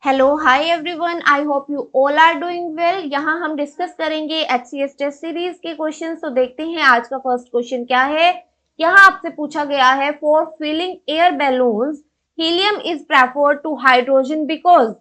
Hello hi everyone, I hope you all are doing well. यहाँ हम discuss करेंगे HCS test series के question. तो देखते हैं आज का फर्स्ट क्वेश्चन क्या है। यहाँ आपसे पूछा गया है, for filling air balloons helium is preferred to hydrogen because.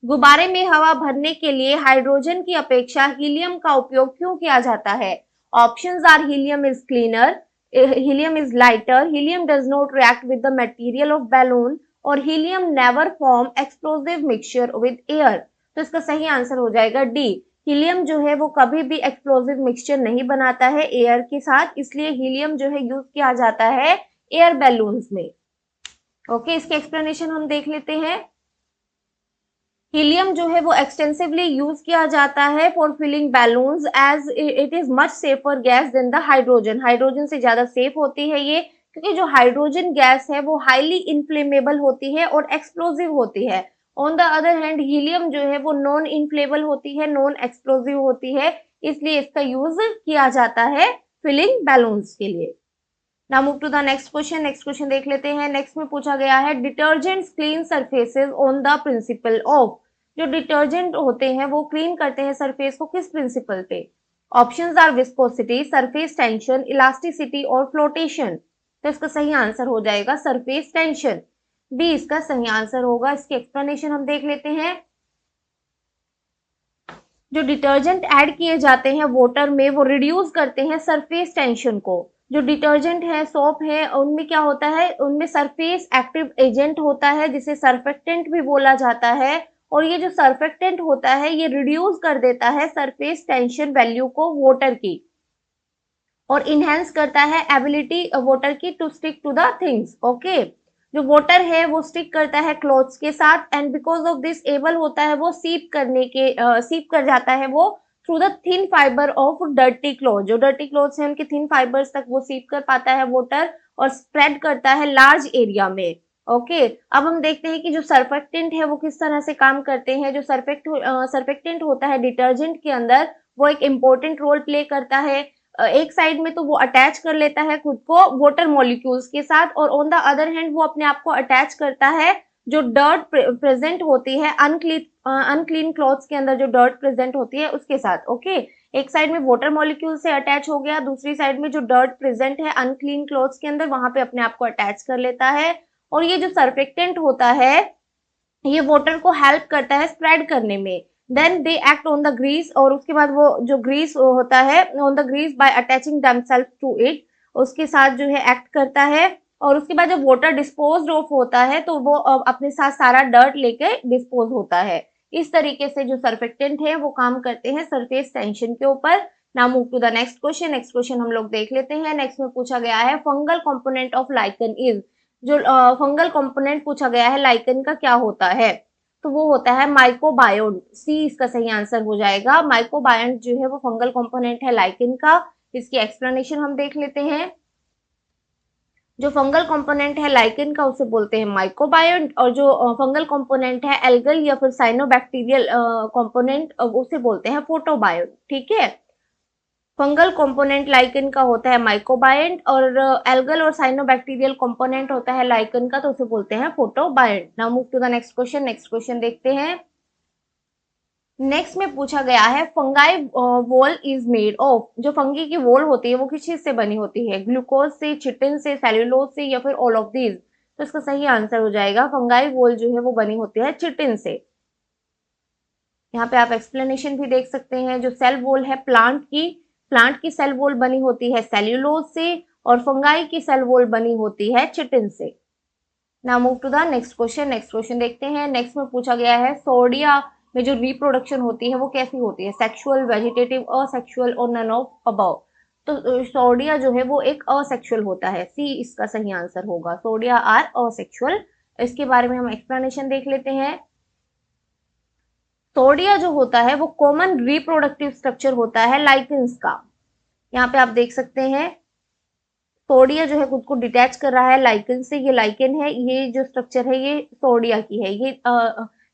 गुब्बारे में हवा भरने के लिए हाइड्रोजन की अपेक्षा हीलियम का उपयोग क्यों किया जाता है। Options are helium is cleaner, helium is lighter, helium does not react with the material of balloon और helium never form explosive mixture with air. तो इसका सही आंसर हो जाएगा डी। हीलियम जो है वो कभी भी एक्सप्लोसिव मिक्सचर नहीं बनाता है एयर के साथ, इसलिए हीलियम जो है यूज किया जाता है एयर बैलून्स में। ओके, इसके एक्सप्लेनेशन हम देख लेते हैं। हीलियम जो है वो एक्सटेंसिवली यूज किया जाता है for filling balloons as it is much safer gas than the hydrogen. Hydrogen से ज्यादा सेफ होती है ये, क्योंकि जो हाइड्रोजन गैस है वो हाईली इनफ्लेमेबल होती है और एक्सप्लोसिव होती है। On the other hand helium जो है वो नॉन इनफ्लेमेबल होती है, नॉन एक्सप्लोसिव होती है, इसलिए इसका यूज किया जाता है फिलिंग बैलून्स के लिए। Now move to the next question. Next question देख लेते हैं। नेक्स्ट में पूछा गया है, detergents clean surfaces on the principle of. जो डिटर्जेंट होते हैं वो क्लीन करते हैं सरफेस को किस प्रिंसिपल पे। Options are viscosity, surface tension, elasticity और फ्लोटेशन। तो इसका सही आंसर हो जाएगा सरफेस टेंशन। बी इसका सही आंसर होगा। इसकी एक्सप्लेनेशन हम देख लेते हैं। जो डिटर्जेंट ऐड किए जाते हैं वाटर में वो रिड्यूस करते हैं सरफेस टेंशन को। जो डिटर्जेंट है, सोप है, उनमें क्या होता है, उनमें सरफेस एक्टिव एजेंट होता है जिसे सर्फेक्टेंट भी बोला जाता है। और ये जो सर्फेक्टेंट होता है ये रिड्यूस कर देता है सरफेस टेंशन वैल्यू को वाटर की, और इनहेंस करता है एबिलिटी वाटर की to stick to the things. Okay, जो वाटर है वो स्टिक करता है क्लॉथ्स के साथ and because of this able होता है वो सीप कर जाता है वो through the thin fibre of dirty cloth. जो डर्टी क्लॉथ्स हैं उनके थिन फाइबर्स तक वो सीप कर पाता है वाटर और स्प्रेड करता है लार्ज एरिया में। ओके, अब हम देखते हैं कि जो सर्फेक्टेंट है वो किस तरह से काम करते हैं। जो सर्फेक्टेंट होता है डिटर्जेंट के अंदर, वो एक इंपॉर्टेंट रोल प्ले करता है। एक साइड में तो वो अटैच कर लेता है खुद को वाटर मॉलिक्यूल्स के साथ, और ऑन द अदर हैंड वो अपने आप को अटैच करता है जो डर्ट प्रेजेंट होती है अनक्लीन क्लॉथ्स के अंदर, जो डर्ट प्रेजेंट होती है उसके साथ। ओके, एक साइड में वाटर मॉलिक्यूल से अटैच हो गया, दूसरी साइड में जो डर्ट प्रेजेंट है अनक्लीन क्लॉथ्स के अंदर वहां पे अपने आप को अटैच कर लेता है। और ये जो सर्फेक्टेंट होता है ये वाटर को हेल्प करता है स्प्रेड करने में। Then they act on the grease, और उसके बाद वो जो ग्रीस होता है on the grease by attaching themselves to it, उसके साथ जो है एक्ट करता है। और उसके बाद जब वाटर डिस्पोज ऑफ होता है तो वो अपने साथ सारा डर्ट लेके डिस्पोज होता है। इस तरीके से जो सर्फेक्टेंट है वो काम करते हैं सरफेस टेंशन के ऊपर। Now move to the next question. Next question हम लोग देख लेते हैं। नेक्स्ट में पूछा गया है, fungal component of lichen is. जो फंगल कंपोनेंट पूछा गया है लाइकन का क्या होता है, तो वो होता है माइकोबायोन। सी इसका सही आंसर हो जाएगा। माइकोबायोन जो है वो फंगल कंपोनेंट है लाइकन का। इसकी एक्सप्लेनेशन हम देख लेते हैं। जो फंगल कंपोनेंट है लाइकन का उसे बोलते हैं माइकोबायोन, और जो फंगल कंपोनेंट है एल्गल या फिर साइनोबैक्टीरियल कंपोनेंट उसे बोलते हैं फोटोबायोन। ठीक है, फंगल कंपोनेंट लाइकन का होता है माइकोबायंट, और एल्गल और साइनोबैक्टीरियल कंपोनेंट होता है लाइकन का, तो उसे बोलते हैं photobiont. Now move to the next question. Next question देखते हैं। नेक्स्ट में पूछा गया है, fungi wall is made of. जो फंगी की वॉल होती है वो किस चीज से बनी होती है, ग्लूकोज से, चिटिन से, सेल्यूलोज से, या फिर ऑल ऑफ दीज। तो इसका सही आंसर हो जाएगा, फंगाई वॉल जो है वो बनी होती है चिटिन से। यहाँ पे आप एक्सप्लेनेशन भी देख सकते हैं। जो सेल वॉल है प्लांट की सेल वॉल बनी होती है सेल्यूलोज से, और फंगाई की सेल वॉल बनी होती है चिटिन से। Now move to the next question. Next question देखते हैं। नेक्स्ट में पूछा गया है, सोडिया में जो रिप्रोडक्शन होती है वो कैसी होती है, सेक्सुअल, वेजिटेटिव, असेक्सुअल और नन ऑफ अबव। तो सोडिया जो है वो एक असेक्सुअल होता है। सी इसका सही आंसर होगा, सोडिया आर असेक्सुअल। इसके बारे में हम एक्सप्लेनेशन देख लेते हैं। सोडिया जो होता है वो कॉमन रिप्रोडक्टिव स्ट्रक्चर होता है लाइकेंस का। यहाँ पे आप देख सकते हैं सोडिया जो है खुद को डिटैच कर रहा है लाइकेन से। ये लाइकेन है, ये जो स्ट्रक्चर है ये सोडिया की है। ये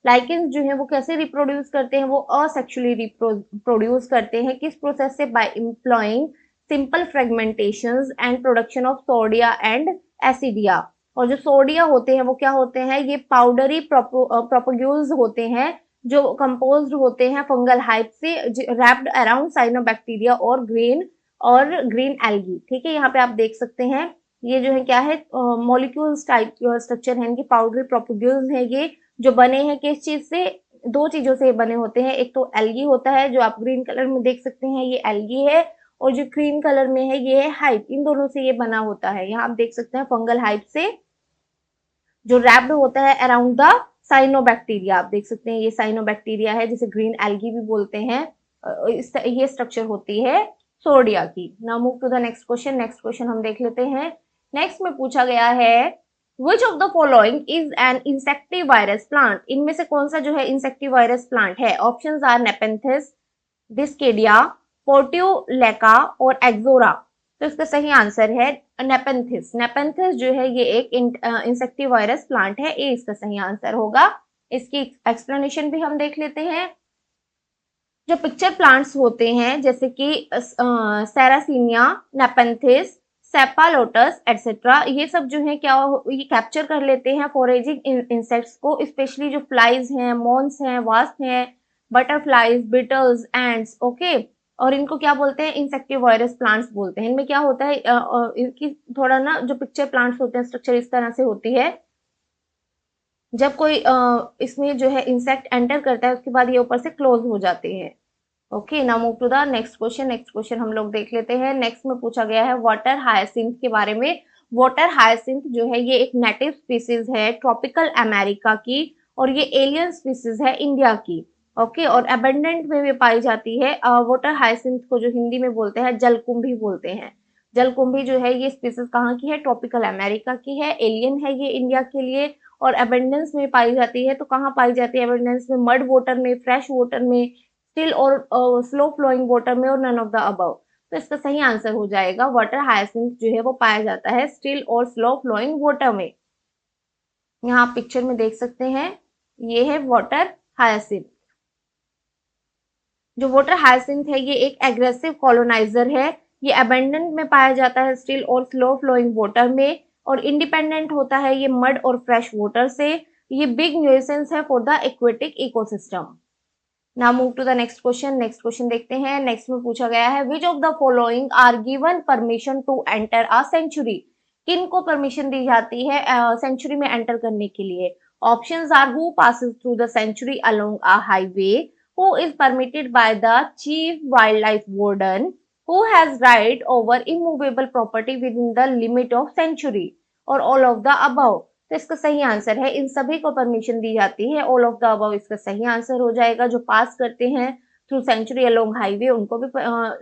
लाइकेंस जो है वो कैसे रिप्रोड्यूस करते हैं, वो असेक्सुअली रिप्रोड्यूस करते हैं। किस प्रोसेस से, by employing simple fragmentations and production of soredia and isidia. और जो सोडिया होते हैं वो क्या होते हैं, ये पाउडरी प्रोपोग्यूल्स होते हैं जो कंपोज्ड होते हैं फंगल हाइप से रैप्ड अराउंड साइनोबैक्टीरिया और ग्रीन एल्गी। ठीक है, यहाँ पे आप देख सकते हैं ये जो है क्या है, मॉलिक्यूल्स टाइप स्ट्रक्चर है इनकी, पाउडरी प्रोपोग्यूल्स है ये, जो बने हैं किस चीज से, दो चीजों से बने होते हैं। एक तो एल्गी होता है जो आप ग्रीन कलर में देख सकते हैं, ये एल्गी है, और जो क्रीम कलर में है ये है हाइप, इन दोनों से ये बना होता है। यहाँ आप देख सकते हैं फंगल हाइप से जो रैप्ड होता है अराउंड द साइनोबैक्टीरिया। आप देख सकते हैं ये साइनोबैक्टीरिया है जिसे ग्रीन एल्गी भी बोलते हैं। ये स्ट्रक्चर होती है सोडिया की। Now move to the next question. Next question हम देख लेते हैं। नेक्स्ट में पूछा गया है which of the following is an insectivorous plant, इनमें से कौन सा जो है इंसेक्टिवायरस प्लांट है। Options are nepenthes, dischidia, portulaca और एक्सोरा। तो इसका सही आंसर है नेपेंथिस। नेपेंथिस जो है ये एक इंसेक्टिवायरस प्लांट है, ये इसका सही आंसर होगा। इसकी एक्सप्लेनेशन भी हम देख लेते हैं। जो पिक्चर प्लांट्स होते हैं जैसे कि सेरासीनिया, नेपेंथिस, सेपालोटस एटसेट्रा, ये सब जो है क्या ये कैप्चर कर लेते हैं फॉरेजिंग इंसेक्ट्स को, स्पेशली जो फ्लाइज हैं, मॉन्स हैं, वास्प हैं, बटरफ्लाइज, बिटल्स, एंड्स। ओके, और इनको क्या बोलते हैं, इंसेक्टिवायरस प्लांट्स बोलते हैं। इनमें क्या होता है, इनकी थोड़ा ना जो पिक्चर प्लांट्स होते हैं स्ट्रक्चर इस तरह से होती है, जब कोई इसमें जो है इंसेक्ट एंटर करता है उसके बाद ये ऊपर से क्लोज हो जाते हैं। Okay, now move to the next question. Next question हम लोग देख लेते हैं। नेक्स्ट में पूछा गया है वाटर हायासिंथ के बारे में। वाटर हायासिंथ जो है ये एक नेटिव स्पीसीज है ट्रॉपिकल अमेरिका की, और ये एलियन स्पीसीज है इंडिया की। ओके, और अबंडेंट में भी पाई जाती है। वाटर हायासिंथ को जो हिंदी में बोलते हैं जलकुंभी बोलते हैं। जलकुंभी जो है ये स्पीसीज कहाँ की है, ट्रॉपिकल अमेरिका की है, एलियन है ये इंडिया के लिए, और अबंडेंस में पाई जाती है। तो कहाँ पाई जाती है अबंडेंस में, मड वाटर में, फ्रेश वाटर में, स्टिल और स्लो फ्लोइंग वाटर में, और नन ऑफ द अबव। तो इसका सही आंसर हो जाएगा वाटर हायासिंथ जो है वो पाया जाता है स्टिल और स्लो फ्लोइंग वाटर में। यहाँ आप पिक्चर में देख सकते हैं ये है वाटर हायासिंथ। जो वाटर हायासिंथ है ये एक एग्रेसिव कॉलोनाइजर है। ये अबंडेंट में पाया जाता है स्टिल और स्लो फ्लोइंग वाटर में, और इंडिपेंडेंट होता है ये मड और फ्रेश वाटर से। ये बिग न्यूसेंस है for the aquatic ecosystem. Now move to the next question. Next question देखते हैं। नेक्स्ट में पूछा गया है which of the following are given permission to enter a sanctuary, किन को परमिशन दी जाती है सेंचुरी में एंटर करने के लिए। Options are who passes through the sanctuary along a highway, who is permitted by the chief wild life warden, who has right over immovable property within the limit of sanctuary, और all of the above. तो इसका सही answer है इन सभी को permission दी जाती है, all of the above इसका सही आंसर हो जाएगा। जो पास करते हैं थ्रू सेंचुरी अलोंग हाईवे उनको भी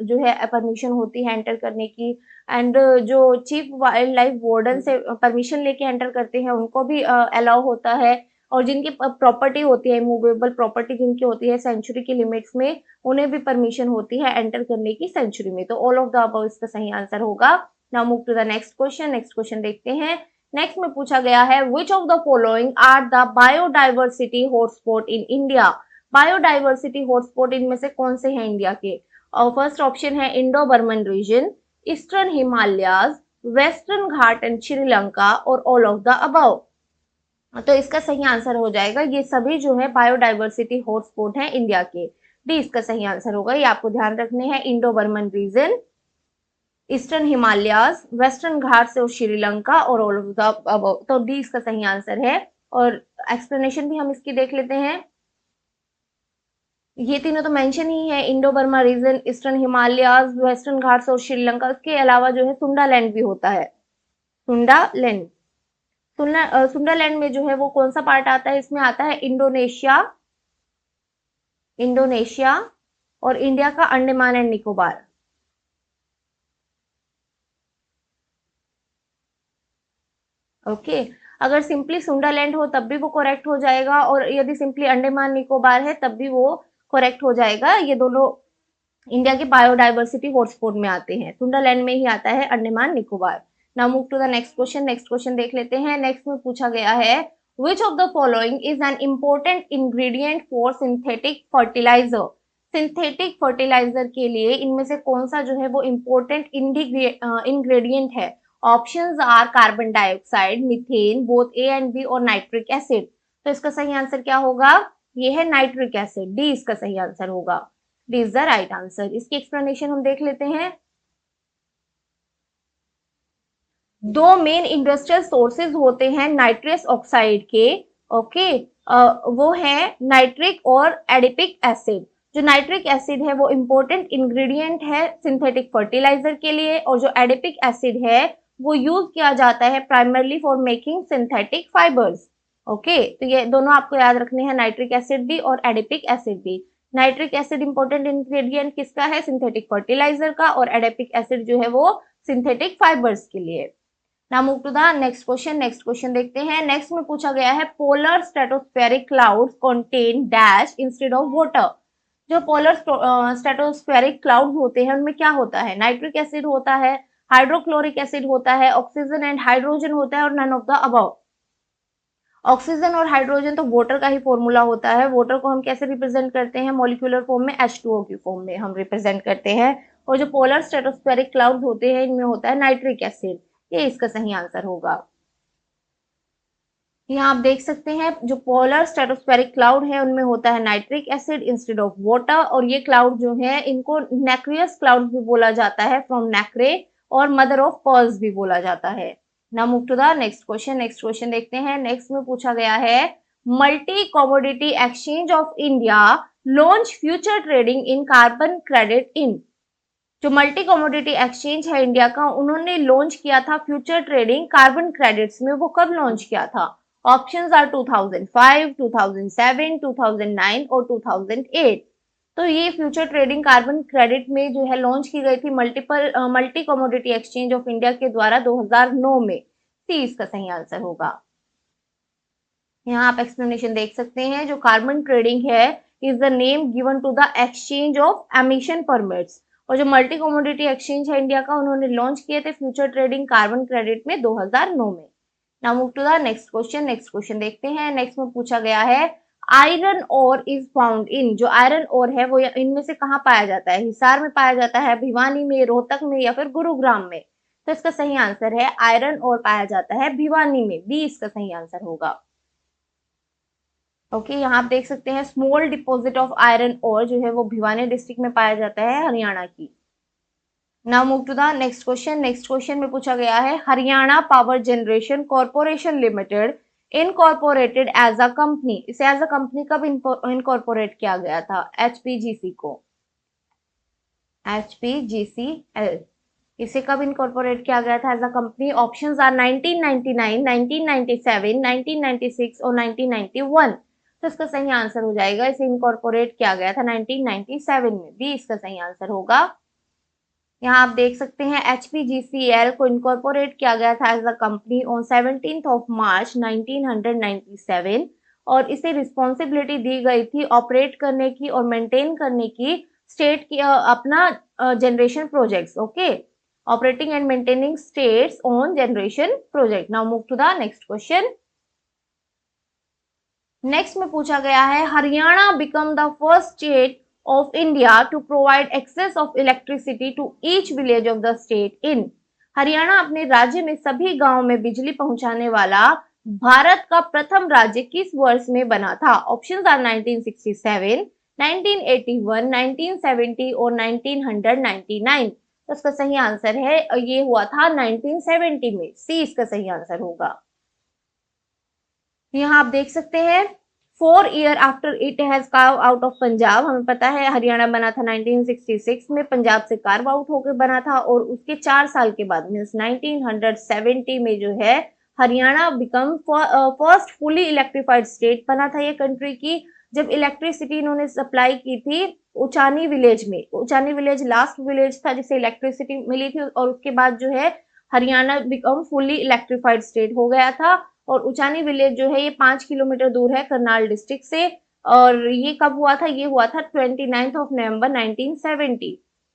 जो है परमिशन होती है एंटर करने की, एंड जो चीफ वाइल्ड लाइफ वार्डन से परमिशन लेके एंटर करते हैं उनको भी अलाउ होता है, और जिनकी प्रॉपर्टी होती है मूवेबल प्रॉपर्टी जिनकी होती है सेंचुरी की लिमिट्स में, उन्हें भी परमिशन होती है एंटर करने की सेंचुरी में। तो ऑल ऑफ द अबव इसका सही आंसर होगा। Now move to the next question. Next question देखते हैं। नेक्स्ट में पूछा गया है which of the following are the biodiversity hotspot in India. Biodiversity hotspot इनमें से कौन से हैं इंडिया के। फर्स्ट ऑप्शन है Indo Burman region, eastern Himalayas, western Ghat and Sri Lanka, और ऑल ऑफ द अबव। तो इसका सही आंसर हो जाएगा ये सभी जो है बायोडाइवर्सिटी हॉटस्पॉट है इंडिया के। डी इसका सही आंसर होगा। ये आपको ध्यान रखने हैं, Indo Burman region, eastern Himalayas, western Ghats और श्रीलंका, और ऑल ऑफ द अबव। तो डी इसका सही आंसर है। और एक्सप्लेनेशन भी हम इसकी देख लेते हैं। ये तीनों तो मेंशन ही है, Indo Burma region, eastern Himalayas, western Ghats और श्रीलंका। उसके अलावा जो है सुंडा लैंड भी होता है, सुंडा लैंड। सुंडा लैंड में जो है वो कौन सा पार्ट आता है, इसमें आता है इंडोनेशिया, इंडोनेशिया और इंडिया का अंडमान एंड निकोबार। ओके, अगर सिंपली सुंडालैंड हो तब भी वो करेक्ट हो जाएगा, और यदि सिंपली अंडमान निकोबार है तब भी वो करेक्ट हो जाएगा। ये दोनों इंडिया के बायोडाइवर्सिटी हॉटस्पॉट में आते हैं, सुंडालैंड में ही आता है Andaman Nicobar. Now move to the next question. Next question देख लेते हैं। नेक्स्ट में पूछा गया है which of the following is an important ingredient for synthetic fertilizer. Synthetic fertilizer के लिए इनमें से कौन सा जो है वो इम्पोर्टेंट इंग्रेडिएंट है। Options are carbon dioxide, methane, both A and B और नाइट्रिक एसिड। तो इसका सही आंसर क्या होगा? ये है नाइट्रिक एसिड, डी इसका सही आंसर होगा। D is the right answer. इसकी एक्सप्लेनेशन हम देख लेते हैं। दो मेन इंडस्ट्रियल सोर्सेज होते हैं नाइट्रस ऑक्साइड के, ओके। वो है नाइट्रिक और एडिपिक एसिड। जो नाइट्रिक एसिड है वो इंपॉर्टेंट इंग्रेडिएंट है सिंथेटिक फर्टिलाइजर के लिए, और जो एडिपिक एसिड है वो यूज किया जाता है primarily for making synthetic fibres, okay. तो ये दोनों आपको याद रखने हैं, नाइट्रिक एसिड भी और एडिपिक एसिड भी। नाइट्रिक एसिड इंपॉर्टेंट इंग्रेडिएंट किसका है? सिंथेटिक फर्टिलाइजर का, और एडिपिक एसिड जो है वो सिंथेटिक फाइबर्स के लिए। Now move to the next question. Next question देखते हैं। नेक्स्ट में पूछा गया है polar stratospheric clouds contain dash instead of water. जो पोलर स्ट्रेटोस्फेरिक क्लाउड्स होते हैं उनमें क्या होता है? नाइट्रिक एसिड होता है, हाइड्रोक्लोरिक एसिड होता है, ऑक्सीजन एंड हाइड्रोजन होता है, और none of the above. Oxygen और हाइड्रोजन तो वाटर का ही फॉर्मूला होता है। वाटर को हम कैसे रिप्रेजेंट करते हैं? मॉलिक्यूलर फॉर्म में H2O की फॉर्म में हम रिप्रेजेंट करते हैं। और जो पोलर स्ट्रेटोस्फेरिक क्लाउड होते हैं इनमें होता है नाइट्रिक एसिड। ये इसका सही आंसर होगा। यहाँ आप देख सकते हैं जो पोलर स्ट्रेटोस्फेरिक क्लाउड है उनमें होता है nitric acid instead of water, और ये क्लाउड जो है इनको नेक्रियस क्लाउड भी बोला जाता है, फ्रॉम नेक्रे, और मदर ऑफ पर्ल्स भी बोला जाता है। Now move to the next question. Next question देखते हैं। नेक्स्ट में पूछा गया है multi commodity exchange of India launch future trading in carbon credit in. जो मल्टी कमोडिटी एक्सचेंज है इंडिया का, उन्होंने लॉन्च किया था फ्यूचर ट्रेडिंग कार्बन क्रेडिट्स में। वो कब लॉन्च किया था? ऑप्शंस आर 2005, 2007, 2009 और 2008। तो ये फ्यूचर ट्रेडिंग कार्बन क्रेडिट में जो है लॉन्च की गई थी multi commodity exchange of India के द्वारा 2009 में। सी इसका सही आंसर होगा। यहाँ आप एक्सप्लेनेशन देख सकते हैं। जो कार्बन ट्रेडिंग है is the name given to the exchange of emission permits, और जो मल्टी कमोडिटी एक्सचेंज है इंडिया का उन्होंने लॉन्च किए थे फ्यूचर ट्रेडिंग कार्बन क्रेडिट में 2009 में। Now move to the next question. Next question देखते हैं। नेक्स्ट में पूछा गया है iron ore is found in. जो आयरन ओर है वो इनमें से कहाँ पाया जाता है? हिसार में पाया जाता है, भिवानी में, रोहतक में, या फिर गुरुग्राम में। तो इसका सही आंसर है आयरन ओर पाया जाता है भिवानी में। बी इसका सही आंसर होगा। ओके, यहाँ आप देख सकते हैं small deposit of iron ore जो है वो भिवानी डिस्ट्रिक्ट में पाया जाता है, हरियाणा की। Now move to the next question. Next question में पूछा गया है Haryana power generation corporation limited incorporated as a company. इसे एज अ कंपनी कब इनकॉर्पोरेट किया गया था? एचपीजीसी को, एचपीजीसीएल। इसे कब इनकॉर्पोरेट किया गया था as a company? Options are 1999, 1997, 1996 और 1991। तो इसका सही आंसर हो जाएगा, इसे इनकॉर्पोरेट किया गया था 1997 में। बी इसका सही आंसर होगा। यहाँ आप देख सकते हैं एचपीजीसीएल को इनकॉर्पोरेट किया गया था as a company on 17th of March 1997, और इसे रिस्पॉन्सिबिलिटी दी गई थी ऑपरेट करने की और मेंटेन करने की स्टेट की अपना generation projects, okay. Operating and maintaining states on generation project. Now move to the next question. Next में पूछा गया है Haryana become the first state of India to provide access of electricity to each village of the state in। Haryana अपने राज्य में सभी गांवों में बिजली पहुंचाने वाला भारत का प्रथम राज्य किस वर्ष में बना था? ऑप्शंस आर 1967, 1981, 1970 और 1999। तो इसका सही आंसर है ये हुआ था 1970 में। सी इसका सही आंसर होगा। यहाँ आप देख सकते हैं 4 years after it has carve out of Punjab. हमें पता है हरियाणा बना था 1966 में, पंजाब से कार्व आउट होकर बना था, और उसके 4 साल के बाद मीन्स 1970 में जो है Haryana become first fully electrified state बना था ये कंट्री की, जब इलेक्ट्रिसिटी इन्होंने सप्लाई की थी उचानी विलेज में। उचानी विलेज लास्ट विलेज था जिसे इलेक्ट्रिसिटी मिली थी, और उसके बाद जो है Haryana become fully electrified state हो गया था। और उचानी विलेज जो है ये 5 किलोमीटर दूर है करनाल डिस्ट्रिक्ट से, और ये कब हुआ था? ये हुआ था 29th of November 1970।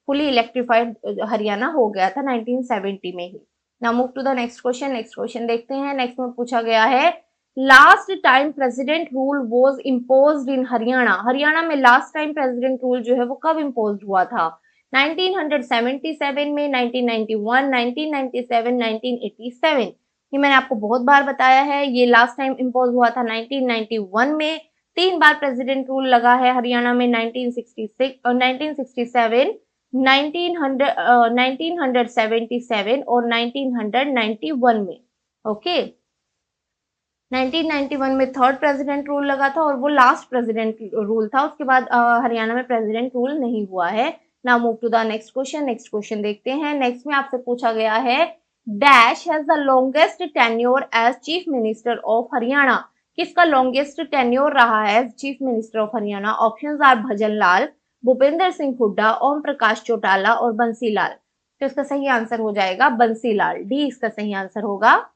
Fully electrified Haryana हो गया था 1970 में ही। Now move to the next question. Next question देखते हैं। नेक्स्ट में पूछा गया है last time president rule was imposed in Haryana. Haryana में लास्ट टाइम प्रेसिडेंट रूल जो है वो कब इम्पोज्ड हुआ था? 1977 में, 1991, 1997, 1987। ये मैंने आपको बहुत बार बताया है। ये लास्ट टाइम इम्पोज हुआ था 1991 में। 3 बार प्रेसिडेंट रूल लगा है हरियाणा में, 1966 और 1967, 1977 और 1991 में। ओके, 1991 में थर्ड प्रेसिडेंट रूल लगा था और वो लास्ट प्रेसिडेंट रूल था। उसके बाद हरियाणा में प्रेसिडेंट रूल नहीं हुआ है। Now move to the next question. Next question देखते हैं। नेक्स्ट में आपसे पूछा गया है, dash has the longest tenure as chief minister of Haryana. किसका लॉन्गेस्ट टेन्योर रहा है as chief minister of Haryana? Options are Bhajan Lal, Bhupinder Singh Hooda, Om Prakash Chautala और बंसी लाल। तो इसका सही आंसर हो जाएगा बंसी लाल। डी इसका सही आंसर होगा।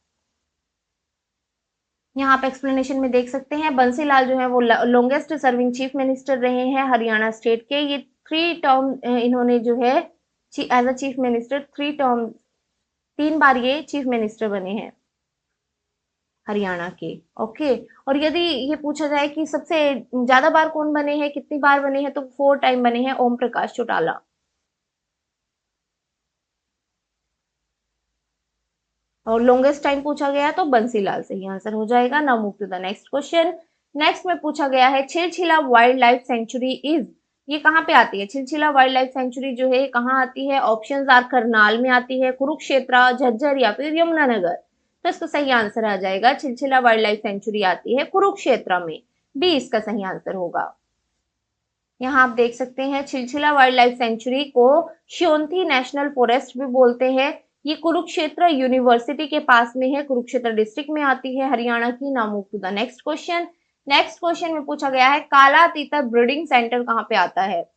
यहाँ आप एक्सप्लेनेशन में देख सकते हैं, बंसीलाल जो है वो लॉन्गेस्ट सर्विंग चीफ मिनिस्टर रहे हैं हरियाणा स्टेट के। ये 3 टर्म इन्होंने जो है एज अ चीफ मिनिस्टर 3 बार ये चीफ मिनिस्टर बने हैं हरियाणा के। ओके, और यदि ये पूछा जाए कि सबसे ज्यादा बार कौन बने हैं, कितनी बार बने हैं, तो 4 टाइम बने हैं ओम प्रकाश चौटाला। और लॉन्गेस्ट टाइम पूछा गया तो बंसीलाल सही आंसर हो जाएगा। Now move to the next question. Next में पूछा गया है, Chhilchhila wildlife sanctuary is, ये कहाँ पे आती है? छिलछिला वाइल्ड लाइफ सेंचुरी जो है कहाँ आती है? ऑप्शंस आर करनाल में आती है, कुरुक्षेत्र, झज्जर या फिर यमुनानगर। तो इसका सही आंसर आ जाएगा, छिलछिला वाइल्ड लाइफ सेंचुरी आती है कुरुक्षेत्र में। बी इसका सही आंसर होगा। यहाँ आप देख सकते हैं, छिलछिला वाइल्ड लाइफ सेंचुरी को श्योंथी नेशनल फॉरेस्ट भी बोलते हैं। ये कुरुक्षेत्र यूनिवर्सिटी के पास में है, कुरुक्षेत्र डिस्ट्रिक्ट में आती है हरियाणा की। Now move to the next question. Next question में पूछा गया है, काला तीतर ब्रीडिंग सेंटर कहाँ पे आता है?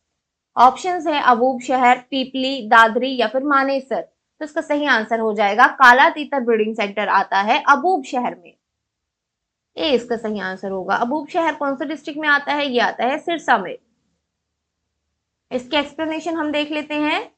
ऑप्शंस है अबूब शहर, पीपली, दादरी या फिर मानेसर। तो इसका सही आंसर हो जाएगा, काला तीतर ब्रीडिंग सेंटर आता है अबूब शहर में। ए इसका सही आंसर होगा। अबूब शहर कौन से डिस्ट्रिक्ट में आता है? ये आता है सिरसा में। इसके एक्सप्लेनेशन हम देख लेते हैं।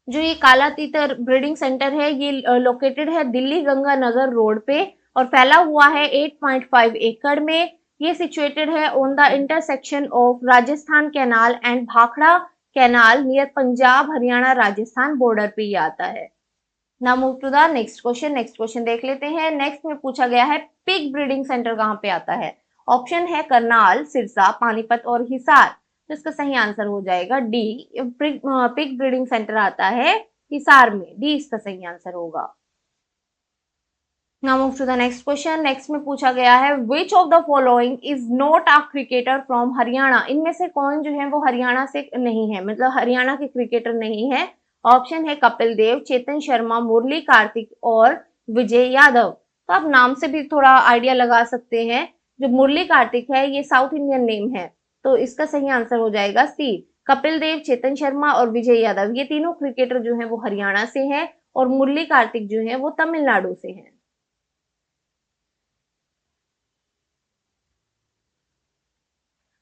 जो ये काला तीतर ब्रीडिंग सेंटर है, ये लोकेटेड है दिल्ली गंगानगर रोड पे और फैला हुआ है 8.5 एकड़ में। ये सिचुएटेड है on the intersection of Rajasthan canal and Bhakra canal near Punjab Haryana Rajasthan border पे ये आता है। Now move to the next question. Next question देख लेते हैं। नेक्स्ट में पूछा गया है, पिग ब्रीडिंग सेंटर कहाँ पे आता है? ऑप्शन है करनाल, सिरसा, पानीपत और हिसार। तो इसका सही आंसर हो जाएगा डी, पिग ब्रीडिंग सेंटर आता है हिसार में। डी इसका सही आंसर होगा। Now move to the next question. Next में पूछा गया है, which of the following is not a cricketer from Haryana. इनमें से कौन जो है वो हरियाणा से नहीं है, मतलब हरियाणा के क्रिकेटर नहीं है। ऑप्शन है कपिल देव, चेतन शर्मा, मुरली कार्तिक और विजय यादव। तो आप नाम से भी थोड़ा आइडिया लगा सकते हैं। जो मुरली कार्तिक है ये साउथ इंडियन नेम है, तो इसका सही आंसर हो जाएगा सी। कपिल देव, चेतन शर्मा और विजय यादव ये तीनों क्रिकेटर जो है वो हरियाणा से हैं और मुरली कार्तिक जो है वो तमिलनाडु से हैं।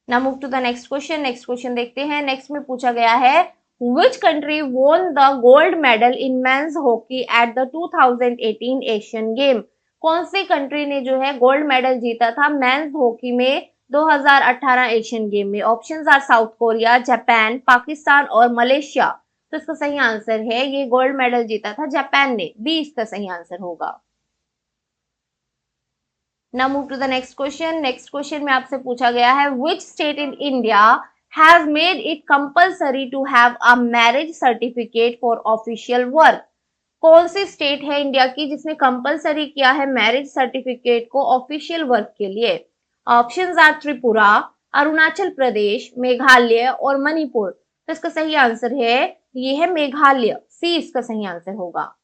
Now move to the next question. Next question देखते हैं। नेक्स्ट में पूछा गया है, which country won the gold medal in men's hockey at the 2018 Asian game? कौन सी कंट्री ने जो है गोल्ड मेडल जीता था मेंस हॉकी में 2018 एशियन गेम में? Options are South Korea, Japan, Pakistan और मलेशिया। तो इसका सही आंसर है, ये गोल्ड मेडल जीता था जापान ने। बी इसका सही आंसर होगा। Now move to the next question. Next question में आपसे पूछा गया है, which state in India has made it compulsory to have a marriage certificate for official work? कौन सी स्टेट है इंडिया की जिसने कंपलसरी किया है मैरिज सर्टिफिकेट को ऑफिशियल वर्क के लिए? ऑप्शंस आर त्रिपुरा, अरुणाचल प्रदेश, मेघालय और मणिपुर। तो इसका सही आंसर है, ये है मेघालय। सी इसका सही आंसर होगा।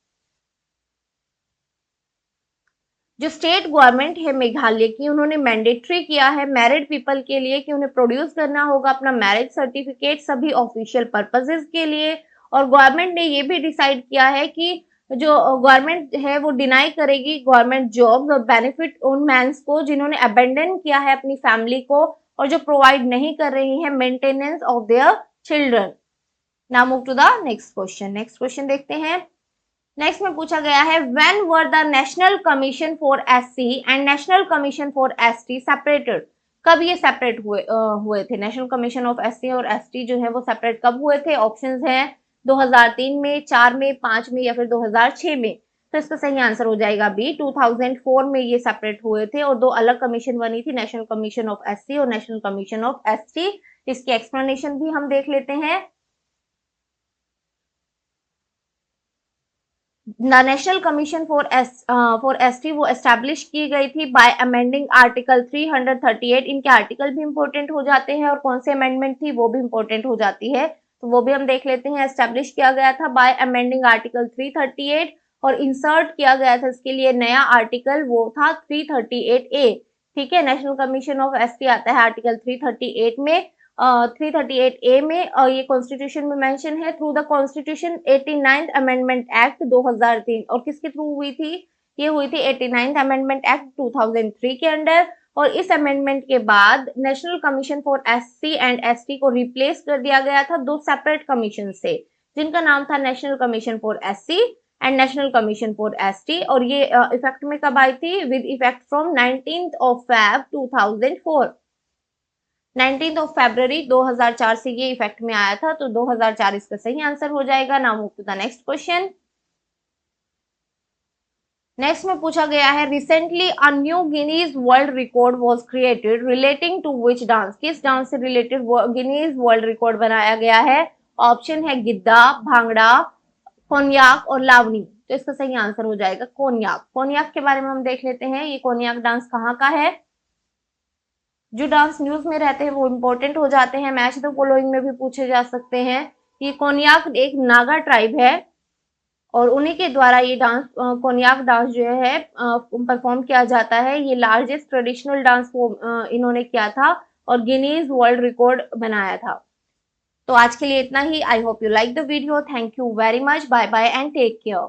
जो स्टेट गवर्नमेंट है मेघालय की, उन्होंने मैंडेटरी किया है मैरिड पीपल के लिए कि उन्हें प्रोड्यूस करना होगा अपना मैरिज सर्टिफिकेट सभी ऑफिशियल पर्पसेस के लिए। और गवर्नमेंट ने ये भी डिसाइड किया है कि जो गवर्नमेंट है वो डिनाई करेगी गवर्नमेंट जॉब्स और बेनिफिट उन मैंस को जिन्होंने अबेंडन किया है अपनी फैमिली को और जो प्रोवाइड नहीं कर रही है maintenance of their children. Now move to the next question. Next question देखते हैं। नेक्स्ट में पूछा गया है, when were the National Commission for SC and National Commission for ST separated? कब ये सेपरेट हुए थे? नेशनल कमीशन ऑफ एससी और एसटी जो है वो सेपरेट कब हुए थे? ऑप्शंस हैं 2003 में, 4 में, 5 में या फिर 2006 में। तो इसका सही आंसर हो जाएगा बी, 2004 में ये सेपरेट हुए थे और दो अलग कमीशन बनी थी, नेशनल कमीशन ऑफ एससी और नेशनल कमीशन ऑफ एसटी। इसकी एक्सप्लेनेशन भी हम देख लेते हैं। नेशनल कमीशन फॉर एसटी वो एस्टैब्लिश की गई थी बाय अमेंडिंग आर्टिकल 338। इनके आर्टिकल भी इंपॉर्टेंट हो जाते हैं और कौन से अमेंडमेंट थी वो भी इंपॉर्टेंट हो जाती है, तो वो भी हम देख लेते हैं। एस्टैब्लिश किया गया था बाय अमेंडिंग आर्टिकल 338 और इंसर्ट किया गया था इसके लिए नया आर्टिकल, वो था 338A। ठीक है, नेशनल कमीशन ऑफ एसटी आता है आर्टिकल 338 में। 338A में ये कॉन्स्टिट्यूशन में मेंशन है, through the constitution 89th amendment act 2003। और किसके थ्रू हुई थी? ये हुई थी 89th अमेंडमेंट एक्ट 2003 के अंडर। और इस अमेंडमेंट के बाद national commission for SC and ST को रिप्लेस कर दिया गया था दो सेपरेट कमीशन से, जिनका नाम था national commission for SC and national commission for ST. और ये इफेक्ट में कब आई थी? With effect from 19th of Feb 2004। 19th of February 2004 से ये इफेक्ट में आया था, तो 2004 इसका सही आंसर हो जाएगा। Now move to the next question. Next में पूछा गया है, recently a new Guinness world record was created relating to which dance? किस डांस से रिलेटेड गिनीज वर्ल्ड रिकॉर्ड बनाया गया है? ऑप्शन है गिद्दा, भांगड़ा, कोन्याक और लावनी। तो इसका सही आंसर हो जाएगा कोन्याक। कोन्याक के बारे में हम देख लेते हैं, ये कोन्याक डांस कहाँ का है? जो डांस न्यूज में रहते हैं वो इंपॉर्टेंट हो जाते हैं, मैच द फॉलोइंग में भी पूछे जा सकते हैं। ये कोन्याक एक नागा ट्राइब है और उन्हीं के द्वारा ये डांस कोन्याक डांस जो है परफॉर्म किया जाता है। ये लार्जेस्ट ट्रेडिशनल डांस इन्होंने किया था और गिनीज वर्ल्ड रिकॉर्ड बनाया था। तो आज के लिए इतना ही। I hope you like the video. Thank you very much. Bye bye and take care.